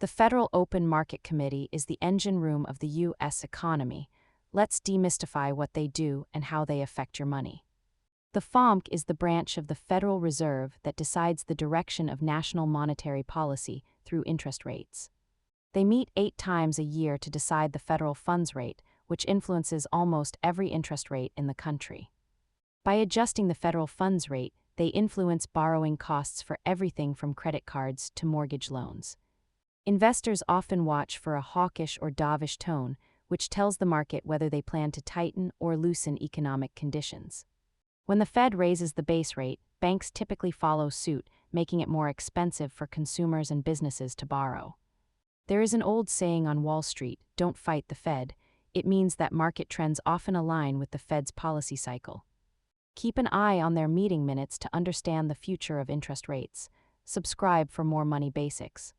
The Federal Open Market Committee is the engine room of the U.S. economy. Let's demystify what they do and how they affect your money. The FOMC is the branch of the Federal Reserve that decides the direction of national monetary policy through interest rates. They meet 8 times a year to decide the federal funds rate, which influences almost every interest rate in the country. By adjusting the federal funds rate, they influence borrowing costs for everything from credit cards to mortgage loans. Investors often watch for a hawkish or dovish tone, which tells the market whether they plan to tighten or loosen economic conditions. When the Fed raises the base rate, banks typically follow suit, making it more expensive for consumers and businesses to borrow. There is an old saying on Wall Street, "Don't fight the Fed." It means that market trends often align with the Fed's policy cycle. Keep an eye on their meeting minutes to understand the future of interest rates. Subscribe for more money basics.